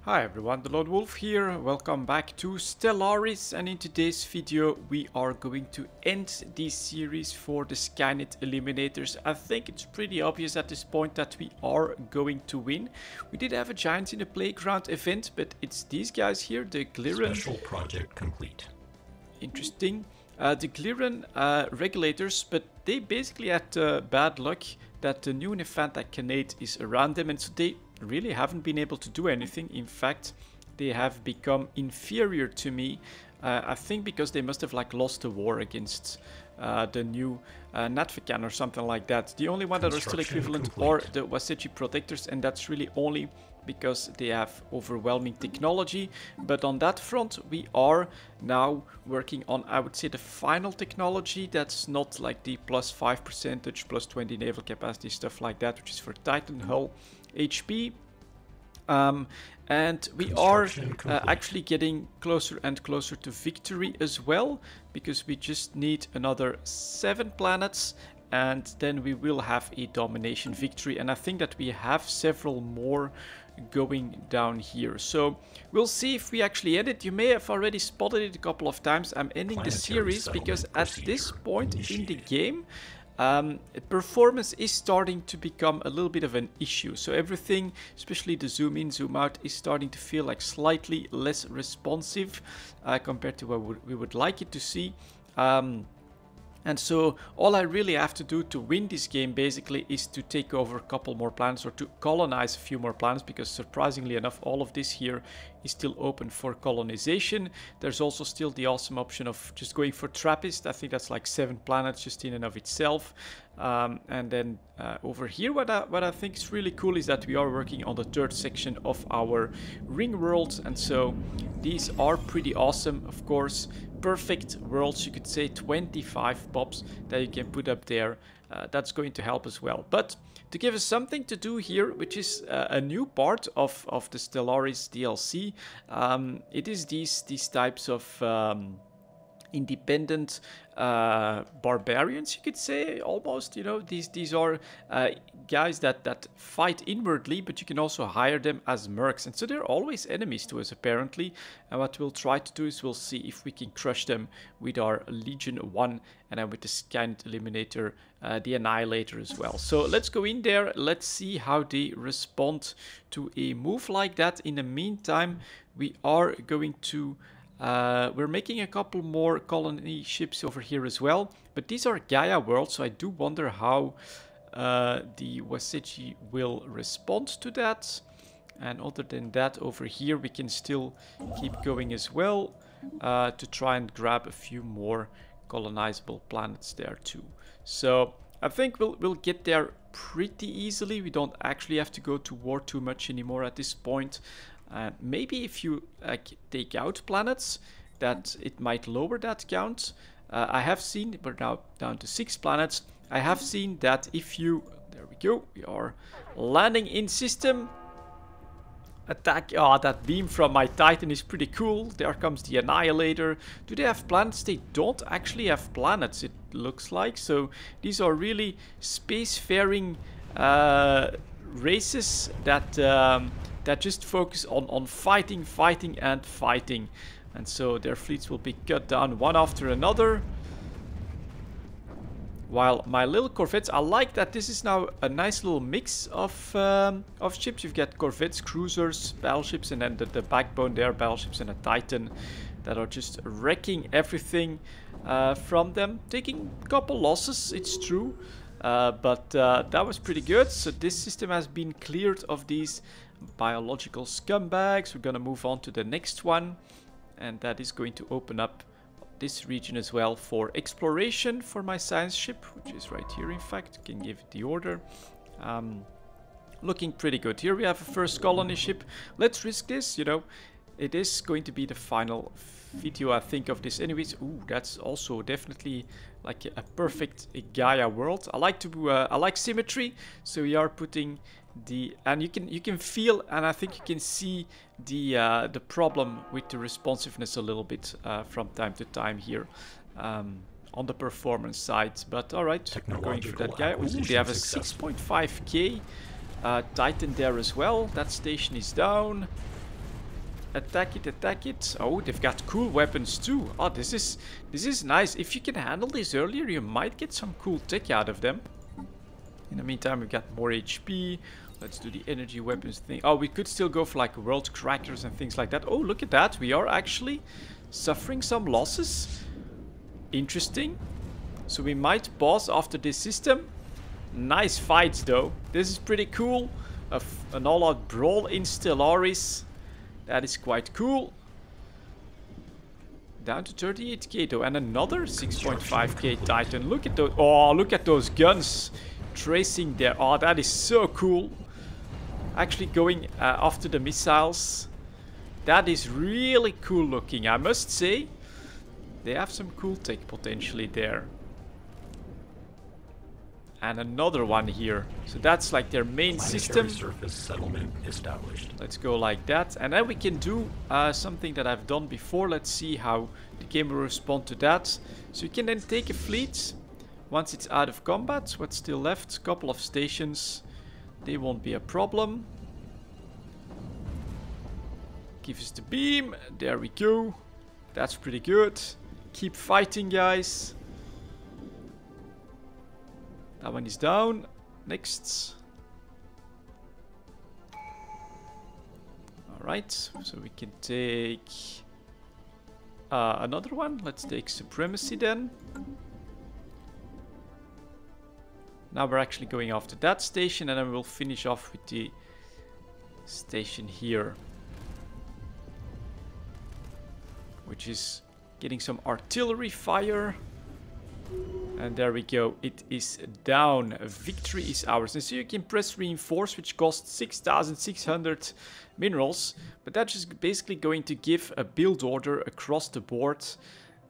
Hi everyone, delonewolf here. Welcome back to Stellaris, and in today's video we are going to end this series for the Skynet Eliminators. I think it's pretty obvious at this point that we are going to win. We did have a Giants in the Playground event, but it's these guys here, the Gliren. Special project complete. Interesting. The Gliren regulators, but they basically had bad luck that the new Nefanta Canate is around them, and so they really haven't been able to do anything. In fact, they have become inferior to me. I think because they must have lost the war against the new Natvican or something like that. The only one that are still equivalent are the Wasechi Protectors, and that's really only because they have overwhelming technology. But on that front, we are now working on, I would say, the final technology that's not like the plus 5%, plus 20 naval capacity, stuff like that, which is for Titan hull HP. And we are actually getting closer and closer to victory as well, because we just need another 7 planets and then we will have a domination victory. And I think that we have several more going down here, so we'll see if we actually end it. You may have already spotted it a couple of times. I'm ending the series because at this point in the game performance is starting to become a little bit of an issue. So everything, especially the zoom in, zoom out, is starting to feel like slightly less responsive compared to what we would like it to see. And so all I really have to do to win this game basically is to take over a couple more planets, or to colonize a few more planets, because surprisingly enough all of this here is still open for colonization. There's also still the awesome option of just going for Trappist. I think that's like 7 planets just in and of itself. And then over here what I think is really cool is that we are working on the 3rd section of our ring worlds, and so these are pretty awesome. Of course, perfect worlds, you could say, 25 pops that you can put up there. That's going to help as well. But to give us something to do here, which is a new part of the Stellaris DLC, it is these types of independent barbarians, you could say, almost. You know, these are guys that fight inwardly, but you can also hire them as mercs, and so they're always enemies to us apparently. And what we'll try to do is we'll see if we can crush them with our Legion 1 and then with the Skynet Eliminator, the Annihilator as well. So let's go in there, let's see how they respond to a move like that. In the meantime, we are going to we're making a couple more colony ships over here as well, but these are Gaia worlds, so I do wonder how the Wasechi will respond to that. And other than that, over here we can still keep going as well to try and grab a few more colonizable planets there too. So I think we'll get there pretty easily. We don't actually have to go to war too much anymore at this point. Maybe if you take out planets, that it might lower that count. I have seen, we're now down to 6 planets. I have seen that if you, there we go, we are landing in system. Attack, that beam from my Titan is pretty cool. There comes the Annihilator. Do they have planets? They don't actually have planets, it looks like. So these are really spacefaring races that just focus on fighting, and fighting. And so their fleets will be cut down one after another. While my little corvettes, I like that this is now a nice little mix of ships. You've got corvettes, cruisers, battleships, and then the backbone there, battleships and a Titan that are just wrecking everything from them. Taking a couple losses, it's true. But that was pretty good. So this system has been cleared of these biological scumbags. We're gonna move on to the next one, and that is going to open up this region as well for exploration for my science ship, which is right here. In fact, can give it the order. Looking pretty good. Here we have a first colony ship. Let's risk this, you know. It is going to be the final video, I think, of this anyways. Ooh, that's also definitely like a perfect Gaia world. I like symmetry, so we are putting the, and you can feel, and I think you can see the problem with the responsiveness a little bit from time to time here on the performance side. But all right, we're going for that guy. Ooh, they have a 6.5k Titan there as well. That station is down. Attack it, attack it. Oh, they've got cool weapons too. Oh, this is nice. If you can handle this earlier, you might get some cool tech out of them. In the meantime, we've got more HP. Let's do the energy weapons thing. Oh, we could still go for like world crackers and things like that. Oh, look at that. We are actually suffering some losses. Interesting. So we might pause after this system. Nice fights though. This is pretty cool. An all-out brawl in Stellaris. That is quite cool. Down to 38k though. And another 6.5k Titan. Look at those. Oh, look at those guns tracing there. Oh, that is so cool. Actually going after the missiles. That is really cool looking, I must say. They have some cool tech potentially there. And another one here. So that's like their main system. Surface settlement established. Let's go like that. And then we can do something that I've done before. Let's see how the game will respond to that. So you can then take a fleet. Once it's out of combat, what's still left? A couple of stations. They won't be a problem. Give us the beam. There we go. That's pretty good. Keep fighting, guys. That one is down. Next. Alright, so we can take another one. Let's take Supremacy then. Now we're actually going after that station, and then we'll finish off with the station here, which is getting some artillery fire. And there we go. It is down. Victory is ours. And so you can press reinforce, which costs 6,600 minerals. But that's just basically going to give a build order across the board.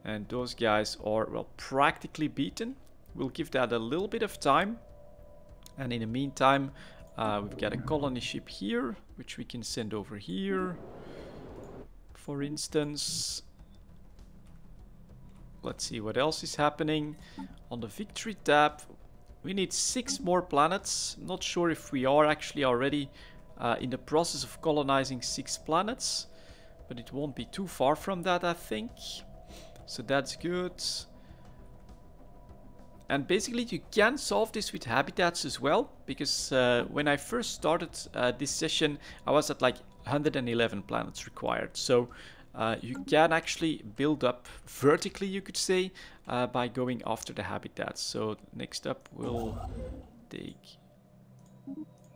And those guys are, well, practically beaten. We'll give that a little bit of time. And in the meantime, we've got a colony ship here, which we can send over here. For instance, let's see what else is happening. On the victory tab, we need 6 more planets. I'm not sure if we are actually already in the process of colonizing 6 planets. But it won't be too far from that, I think. So that's good. And basically you can solve this with habitats as well. Because when I first started this session, I was at like 111 planets required. So you can actually build up vertically, you could say, by going after the habitats. So next up we'll take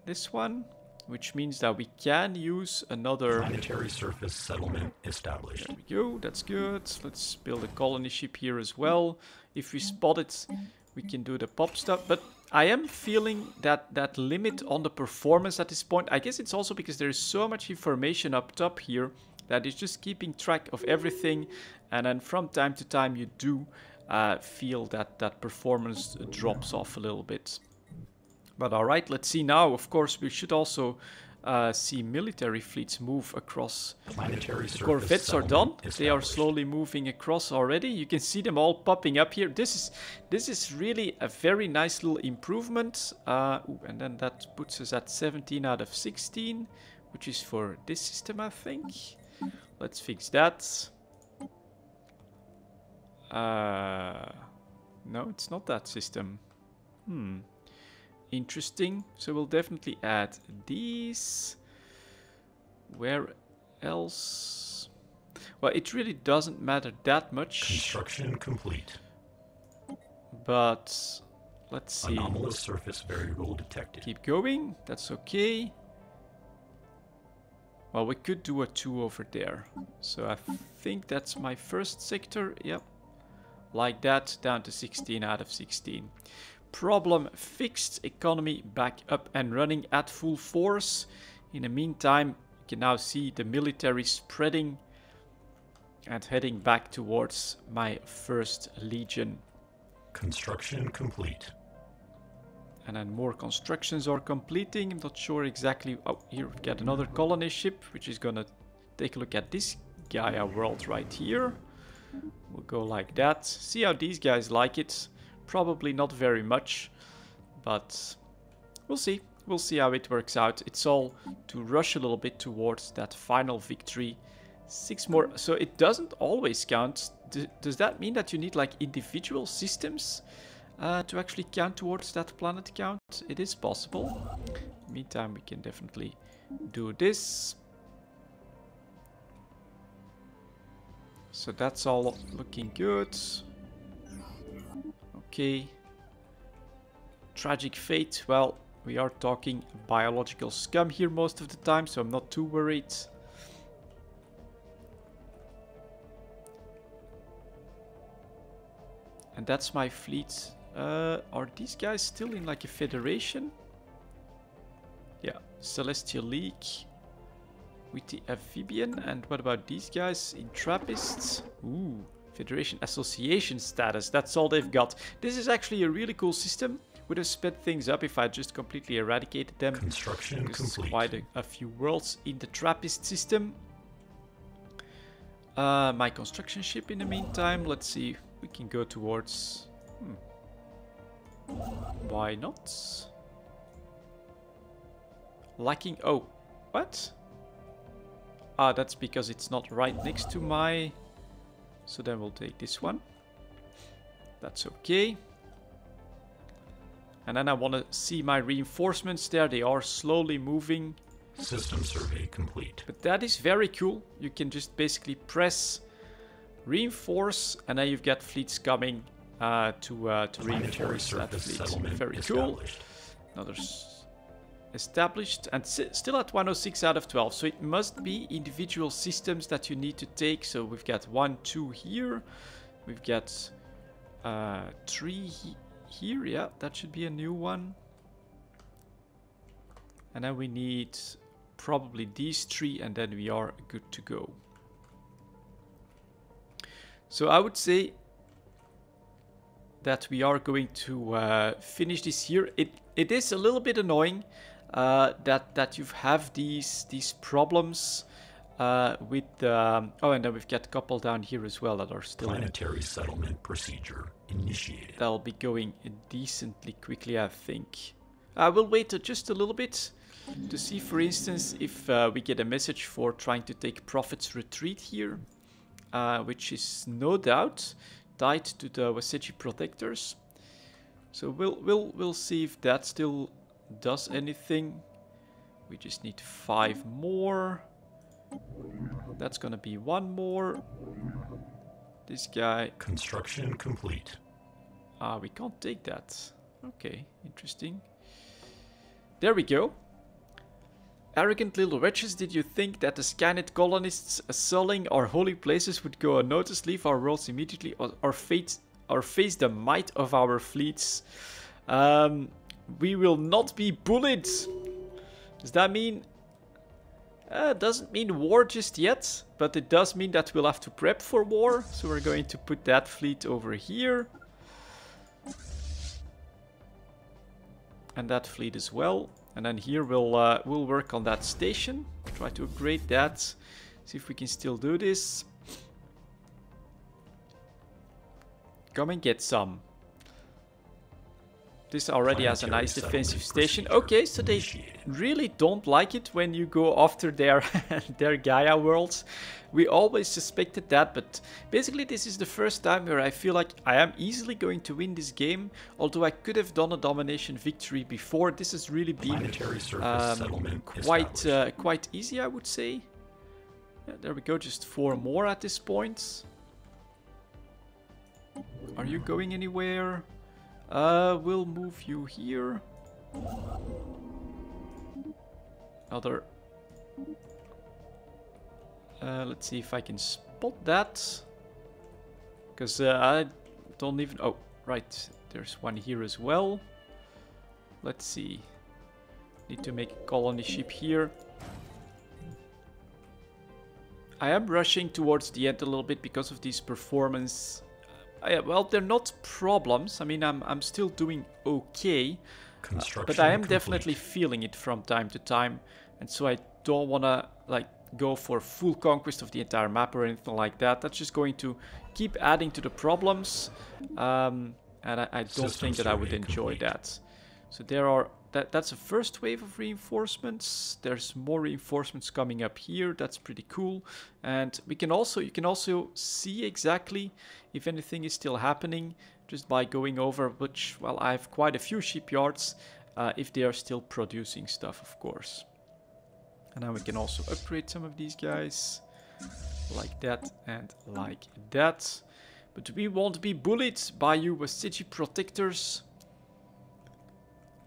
this one, which means that we can use another planetary surface settlement established. There we go, that's good. Let's build a colony ship here as well. If we spot it, we can do the pop stuff. But I am feeling that limit on the performance at this point. I guess it's also because there is so much information up top here that is just keeping track of everything, and then from time to time you do feel that performance drops off a little bit. But alright, let's see now. Of course, we should also see military fleets move across. Planetary the corvettes are done. They are slowly moving across already. You can see them all popping up here. This is really a very nice little improvement. And then that puts us at 17 out of 16, which is for this system, I think. Let's fix that. No, it's not that system. Interesting. So we'll definitely add these. Where else? Well, it really doesn't matter that much. Construction complete. But let's see. Anomalous surface variable detected. Keep going. That's okay. Well, we could do a 2 over there. So I think that's my first sector. Yep. Like that, down to 16 out of 16. Problem fixed. Economy back up and running at full force. In the meantime, you can now see the military spreading and heading back towards my first legion. Construction complete. And then more constructions are completing. I'm not sure exactly. Oh, here we've got another colony ship, which is gonna take a look at this Gaia world right here. We'll go like that. See how these guys like it. Probably not very much, but we'll see. we'll see how it works out. It's all to rush a little bit towards that final victory. 6 more, so it doesn't always count. Does that mean that you need like individual systems to actually count towards that planet count? It is possible. Meantime, we can definitely do this. So that's all looking good. Okay. Tragic fate. Well, we are talking biological scum here most of the time, so I'm not too worried. And that's my fleet. Are these guys still in like a federation? Yeah, Celestial League with the amphibian. And what about these guys in Trappists? Ooh, Federation Association status. That's all they've got. This is actually a really cool system. Would have sped things up if I just completely eradicated them. Construction complete. Quite a few worlds in the Trappist system. My construction ship in the meantime. Let's see. We can go towards... Why not? Lacking... Oh, what? Ah, that's because it's not right next to my... So then we'll take this one. That's okay. And then I want to see my reinforcements there. They are slowly moving. System survey complete. But that is very cool. You can just basically press... reinforce, and then you've got fleets coming to reinforce that fleet. Very cool. Another established, and still at 106 out of 12. So it must be individual systems that you need to take. So we've got 1, 2 here. We've got 3 here. Yeah, that should be a new one. And then we need probably these 3, and then we are good to go. So I would say that we are going to finish this here. It is a little bit annoying that you have these problems with oh, and then we've got a couple down here as well that are still... Planetary settlement procedure initiated. That'll be going decently quickly, I think. I will wait just a little bit to see, for instance, if we get a message for trying to take Prophet's Retreat here. Which is no doubt tied to the Waseji Protectors. So we'll see if that still does anything. We just need 5 more. That's gonna be 1 more. This guy. Construction complete. We can't take that. Okay, interesting. There we go. Arrogant little wretches, did you think that the Skynet colonists selling our holy places would go unnoticed, leave our worlds immediately, or face the might of our fleets? We will not be bullied. Does that mean... doesn't mean war just yet, but it does mean that we'll have to prep for war. So we're going to put that fleet over here. And that fleet as well. And then here we'll work on that station. Try to upgrade that. See if we can still do this. Come and get some. This already has a nice defensive station. Okay, so they really don't like it when you go after their Gaia worlds. We always suspected that, but basically this is the first time where I feel like I am easily going to win this game. Although I could have done a domination victory before, this has really been quite easy, I would say. Yeah, there we go, just 4 more at this point. Are you going anywhere? We'll move you here. Other. Let's see if I can spot that. Because I don't even... Oh, right. There's one here as well. Let's see. Need to make a colony ship here. I am rushing towards the end a little bit because of these performance... well, they're not problems. I mean, I'm still doing okay. But I am definitely feeling it from time to time. And so I don't want to, like, go for full conquest of the entire map or anything like that. That's just going to keep adding to the problems. And I don't think that I would enjoy that. So there are that's a first wave of reinforcements. There's more reinforcements coming up here. That's pretty cool. And you can also see exactly if anything is still happening just by going over, which, well, I have quite a few shipyards, if they are still producing stuff, of course. And now we can also upgrade some of these guys like that and like that. But we won't be bullied by you Wasiji protectors.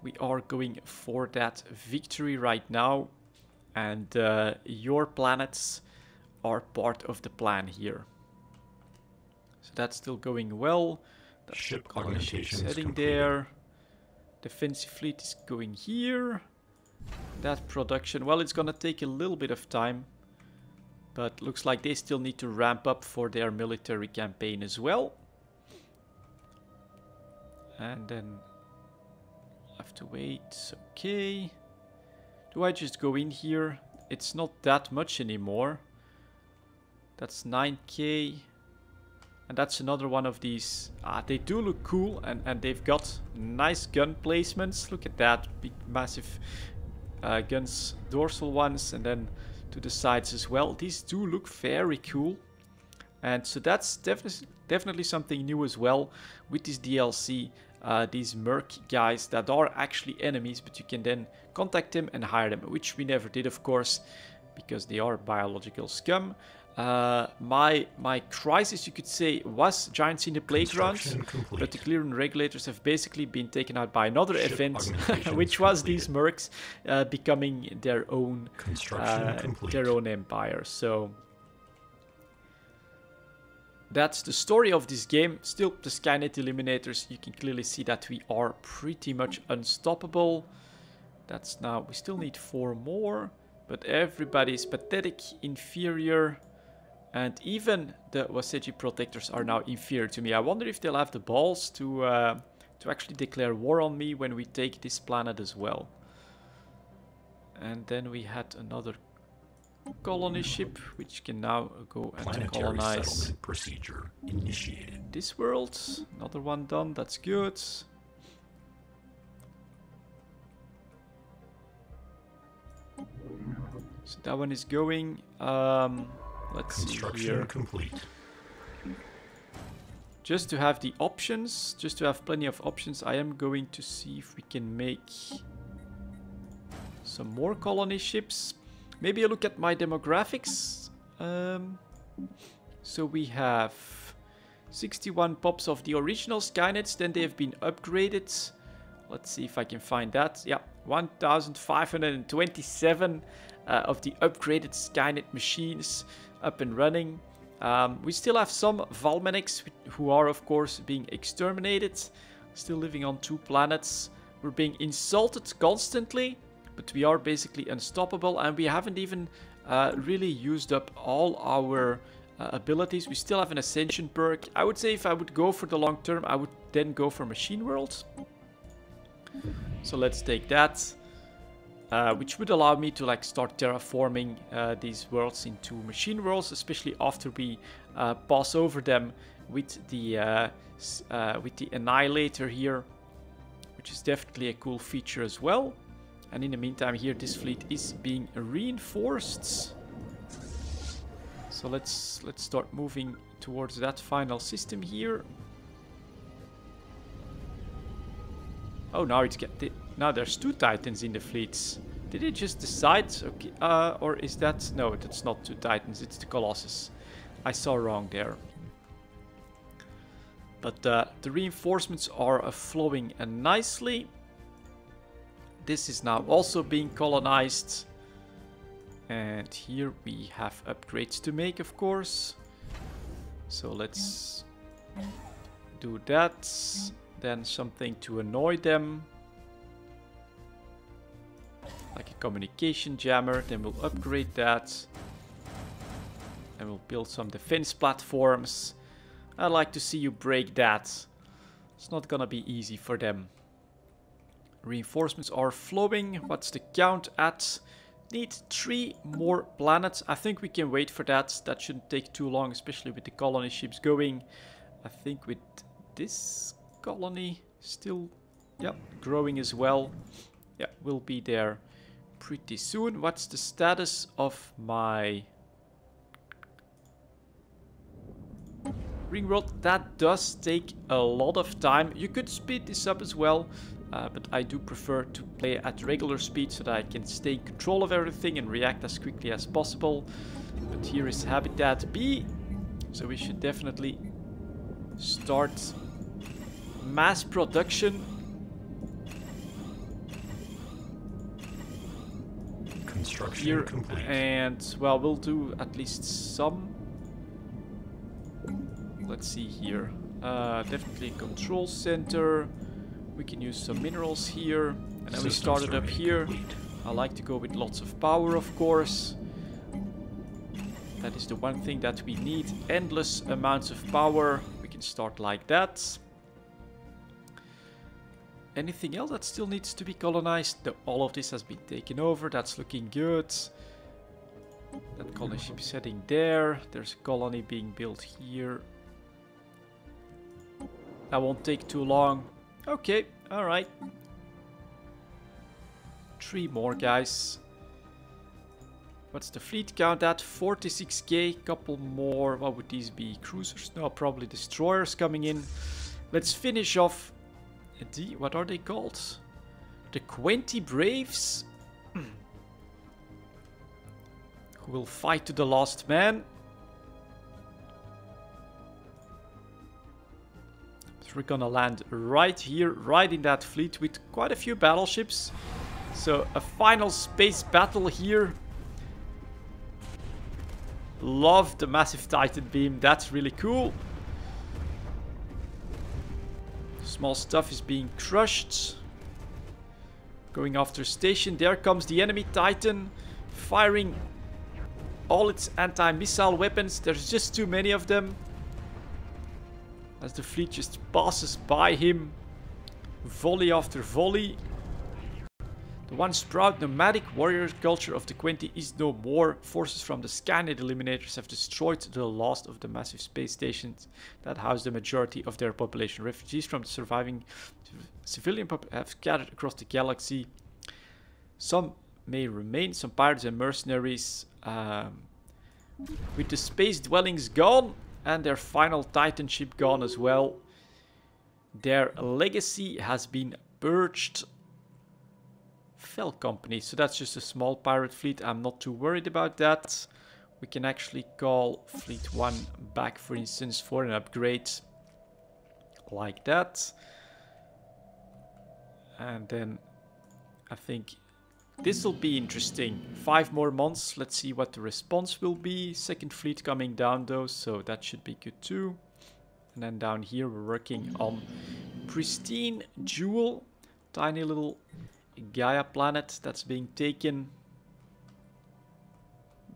We are going for that victory right now, and your planets are part of the plan here. So that's still going well. That ship colony ship is heading completed. there. Defensive fleet is going here. That production, well, it's gonna take a little bit of time, but looks like they still need to ramp up for their military campaign as well. And then have to wait. Okay. Do I just go in here? It's not that much anymore. That's 9k. And that's another one of these. They do look cool, and they've got nice gun placements. Look at that. Big, massive guns. Dorsal ones, and then to the sides as well. These do look very cool. And so that's definitely something new as well with this DLC. These merc guys that are actually enemies, but you can then contact them and hire them, which we never did, of course, because they are biological scum. My crisis, you could say, was Giants in the Playgrounds, but the Clearing Regulators have basically been taken out by another event, which was these mercs becoming their own empire. So that's the story of this game. Still, the Skynet Eliminators, you can clearly see that we are pretty much unstoppable. That's now, we still need 4 more, but everybody is pathetic, inferior, and even the Wasiji Protectors are now inferior to me. I wonder if they'll have the balls to actually declare war on me when we take this planet as well. And then we had another colony ship, which can now go and colonize procedure initiated. This world. Another one done. That's good. So that one is going. Let's see here. Complete. Just to have the options, just to have plenty of options, I am going to see if we can make some more colony ships. Maybe a look at my demographics. So we have 61 pops of the original Skynets, then they have been upgraded. Let's see if I can find that. Yeah, 1,527 of the upgraded Skynet machines up and running. We still have some Valmenics who are, of course, being exterminated. Still living on 2 planets. We're being insulted constantly, but we are basically unstoppable, and we haven't even really used up all our abilities. We still have an Ascension perk. I would say if I would go for the long term, I would then go for Machine World. So let's take that, which would allow me to like start terraforming these worlds into machine worlds, especially after we pass over them with the Annihilator here, which is definitely a cool feature as well. And in the meantime here, this fleet is being reinforced. So let's start moving towards that final system here. Oh, now now there's 2 Titans in the fleets. Did it just decide? Okay, or is that... No, that's not 2 Titans, it's the Colossus. I saw wrong there. But the reinforcements are flowing nicely. This is now also being colonized. And here we have upgrades to make, of course. So let's do that. Then something to annoy them. Like a communication jammer. Then we'll upgrade that. And we'll build some defense platforms. I'd like to see you break that. It's not gonna be easy for them. Reinforcements are flowing. What's the count at? Need 3 more planets. I think we can wait for that. That shouldn't take too long, especially with the colony ships going. I think with this colony still growing as well. Yeah, we'll be there pretty soon. What's the status of my ring world? That does take a lot of time. You could speed this up as well, but I do prefer to play at regular speed so that I can stay in control of everything and react as quickly as possible. But here is Habitat B, so we should definitely start mass production. Construction Here, complete. and well, we'll do at least some. Let's see here. Definitely control center. We can use some minerals here. And then we started up here. I like to go with lots of power, of course. That is the one thing that we need. Endless amounts of power. We can start like that. Anything else that still needs to be colonized? No, all of this has been taken over. That's looking good. That colony ship is heading there. There's a colony being built here. That won't take too long. Okay, alright. 3 more, guys. What's the fleet count at? 46k. Couple more. What would these be? Cruisers? No, probably destroyers coming in. Let's finish off the... What are they called? The Quenti Braves. Who will fight to the last man. So we're gonna land right here, right in that fleet with quite a few battleships. So a final space battle here. Love the massive Titan beam, that's really cool. Small stuff is being crushed. Going after station, there comes the enemy Titan. Firing all its anti-missile weapons, there's just too many of them. As the fleet just passes by him. Volley after volley. The once proud nomadic warrior culture of the Quenti is no more. Forces from the Skynet Eliminators have destroyed the last of the massive space stations that house the majority of their population. Refugees from the surviving civilian population have scattered across the galaxy. Some may remain, some pirates and mercenaries. With the space dwellings gone and their final Titan ship gone as well, their legacy has been purged. Fell Company, so that's just a small pirate fleet. I'm not too worried about that. We can actually call Fleet 1 back, for instance, for an upgrade. Like that. And then I think this will be interesting. 5 more months. Let's see what the response will be. Second fleet coming down though, so that should be good too. And then down here we're working on Pristine Jewel. Tiny little Gaia planet that's being taken.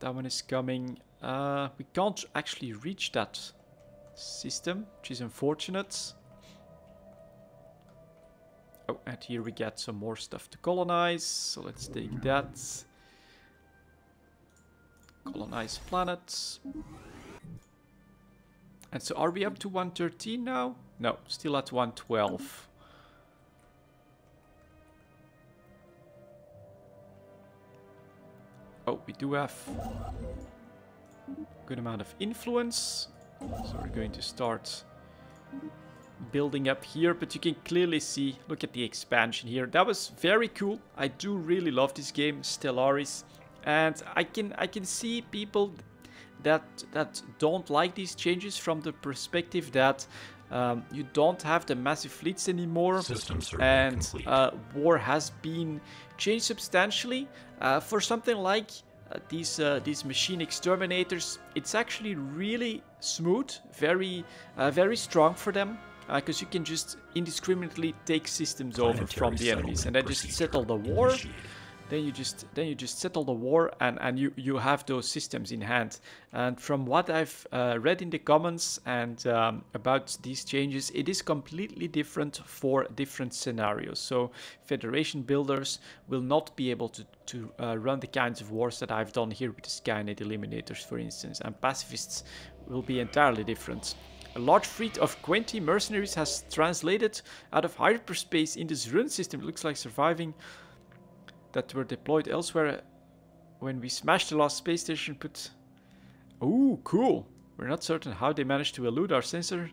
That one is coming. We can't actually reach that system, which is unfortunate. Oh, and here we get some more stuff to colonize. So let's take that. Colonize planets. And so are we up to 113 now? No, still at 112. Oh, we do have a good amount of influence. So we're going to start building up here, but you can clearly see, look at the expansion here. That was very cool. I do really love this game, Stellaris. And I can see people that don't like these changes from the perspective that you don't have the massive fleets anymore, and war has been changed substantially. For something like these machine exterminators, it's actually really smooth, very strong for them, because you can just indiscriminately take systems over from the enemies and then just settle the war. Then you just settle the war, and you have those systems in hand. And from what I've read in the comments and about these changes, it is completely different for different scenarios. So Federation builders will not be able to run the kinds of wars that I've done here with the Skynet Eliminators, for instance. And pacifists will be entirely different. A large fleet of Quenti mercenaries has translated out of hyperspace in this rune system. It looks like surviving that were deployed elsewhere when we smashed the last space station. Ooh, cool. We're not certain how they managed to elude our sensor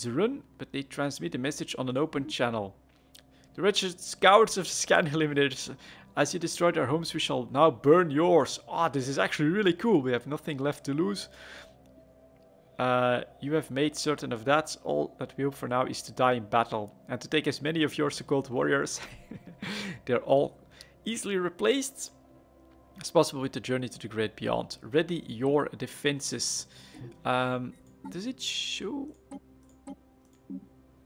run, but they transmit a message on an open channel. The wretched scouts of the scan eliminators. As you destroyed our homes, we shall now burn yours. Ah, this is actually really cool. We have nothing left to lose. You have made certain of that. All that we hope for now is to die in battle and to take as many of your so-called warriors. They're all easily replaced as possible with the journey to the great beyond. Ready your defenses. Does it show?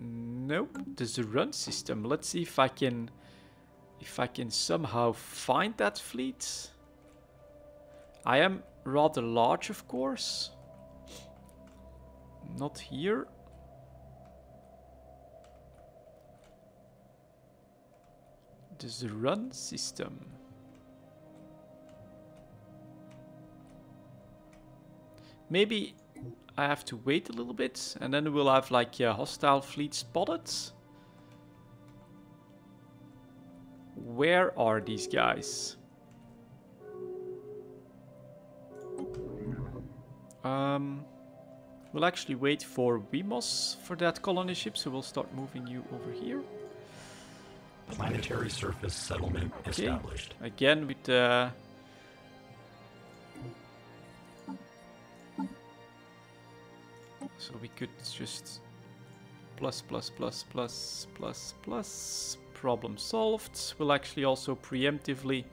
Nope. There's a run system. Let's see if I can somehow find that fleet. I am rather large, of course. Not here. There's a run system. Maybe I have to wait a little bit and then we'll have like a hostile fleet spotted. Where are these guys? We'll actually wait for Wemos for that colony ship, so we'll start moving you over here. Planetary surface settlement established. Again with the... So we could just plus. Problem solved. We'll actually also preemptively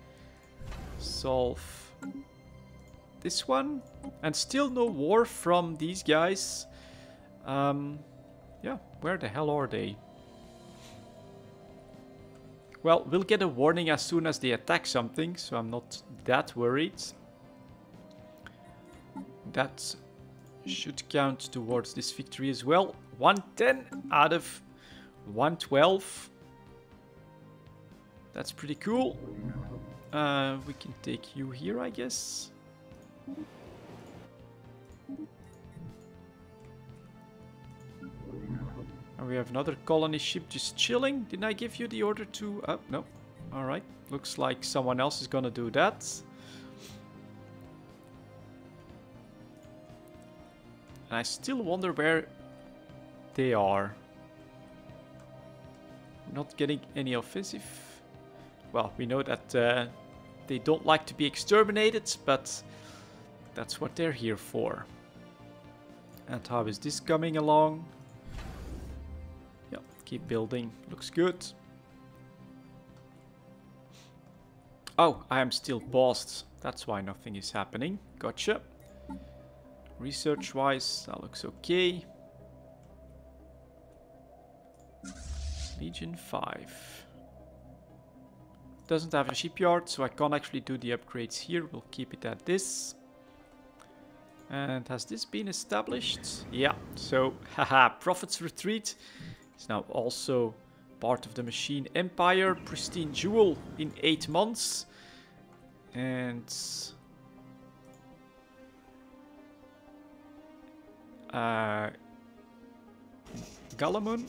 solve this one. And still no war from these guys. Yeah, where the hell are they? Well, we'll get a warning as soon as they attack something, so I'm not that worried. That should count towards this victory as well. 110 out of 112. That's pretty cool. We can take you here, I guess. And we have another colony ship just chilling. Didn't I give you the order to... Oh, no. Alright. Looks like someone else is gonna do that. And I still wonder where they are. Not getting any offensive. Well, we know that they don't like to be exterminated, but that's what they're here for. And how is this coming along? Yep, keep building. Looks good. Oh, I am still paused. That's why nothing is happening. Gotcha. Research-wise, that looks okay. Legion 5. Doesn't have a shipyard, so I can't actually do the upgrades here. We'll keep it at this. And has this been established? Yeah, so haha, Prophet's Retreat is now also part of the Machine Empire. Pristine Jewel in 8 months. And Galamon.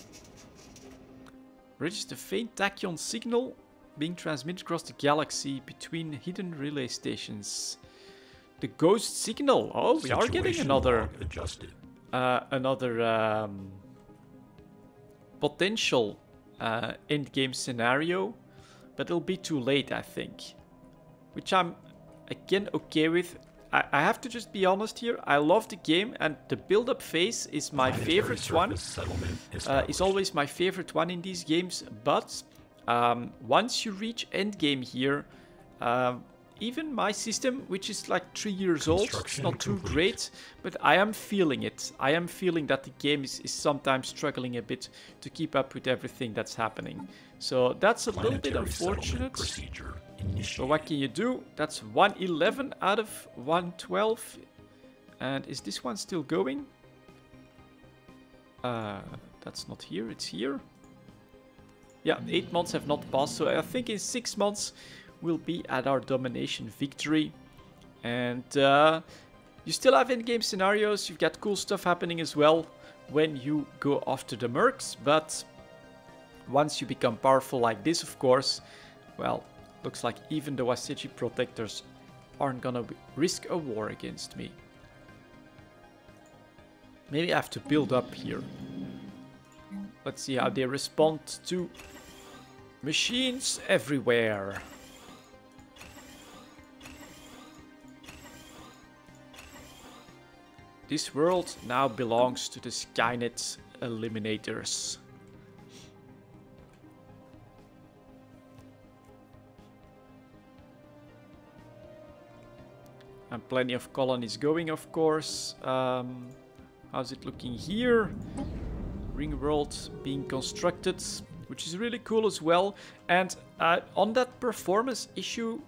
Register faint tachyon signal being transmitted across the galaxy between hidden relay stations. The ghost signal. Oh, we are getting another potential end game scenario, but it'll be too late, I think. Which I'm again okay with. I have to just be honest here. I love the game, and the build-up phase is my favorite one. It's always my favorite one in these games. But once you reach endgame here, even my system, which is like 3 years old, it's not too great, but I am feeling it. I am feeling that the game is sometimes struggling a bit to keep up with everything that's happening. So that's a little bit unfortunate. So what can you do? That's 111 out of 112. And is this one still going? That's not here, it's here. Yeah, 8 months have not passed, so I think in 6 months we'll be at our domination victory. And you still have in-game scenarios, you've got cool stuff happening as well when you go after the mercs, but once you become powerful like this, of course, well, Looks like even the Waseji protectors aren't gonna risk a war against me. Maybe I have to build up here. Let's see how they respond to machines everywhere. This world now belongs to the Skynet Eliminators. And plenty of colonies going, of course. How's it looking here? Ring world being constructed, which is really cool as well. And on that performance issue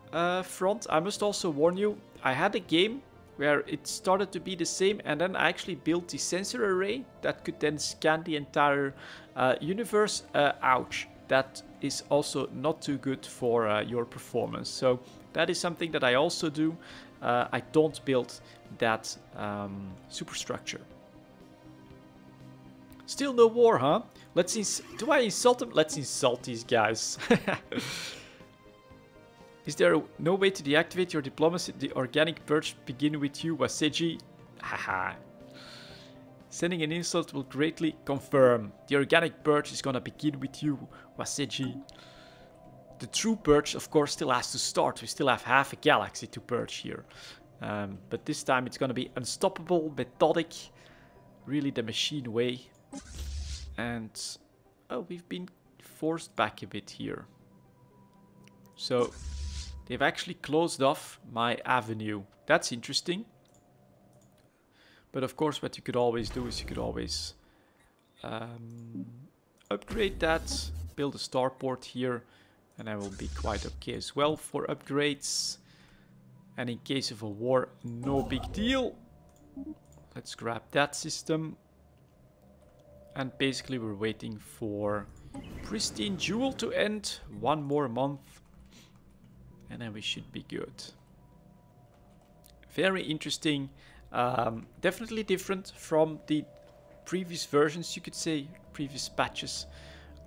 front, I must also warn you, I had a game where it started to be the same, and then I actually built the sensor array that could then scan the entire universe. Ouch, that is also not too good for your performance. So that is something that I also do. I don't build that superstructure. Still no war, huh? Do I insult them? Let's insult these guys. Is there no way to deactivate your diplomacy? The organic purge begin with you, Waseji. Haha. Sending an insult will greatly confirm. The organic purge is gonna begin with you, Waseji. The true purge, of course, still has to start. We still have half a galaxy to purge here. But this time it's gonna be unstoppable, methodic, really the machine way. And oh, we've been forced back a bit here. So they've actually closed off my avenue. That's interesting. But of course, what you could always do is you could always upgrade that, build a starport here, and I will be quite okay as well for upgrades. And in case of a war, no big deal. Let's grab that system. And basically we're waiting for Pristine Jewel to end. One more month. And then we should be good. Very interesting. Definitely different from the previous versions, you could say. Previous patches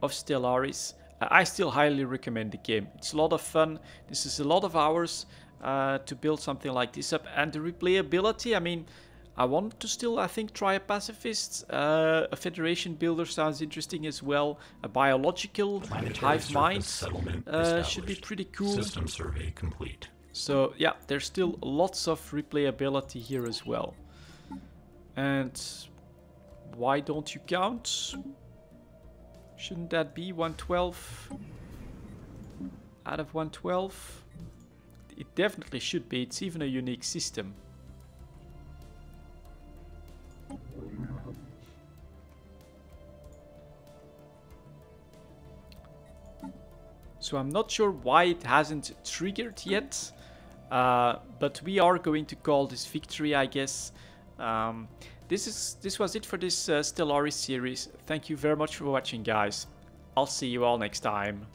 of Stellaris. I still highly recommend the game. It's a lot of fun. This is a lot of hours to build something like this up. And the replayability, I mean, I want to still, I think, try a pacifist. A Federation builder sounds interesting as well. A biological hive mind should be pretty cool. System survey complete. So yeah, there's still lots of replayability here as well. And why don't you count? Shouldn't that be 112 out of 112? It definitely should be. It's even a unique system. So I'm not sure why it hasn't triggered yet, but we are going to call this victory, I guess. This was it for this Stellaris series. Thank you very much for watching, guys. I'll see you all next time.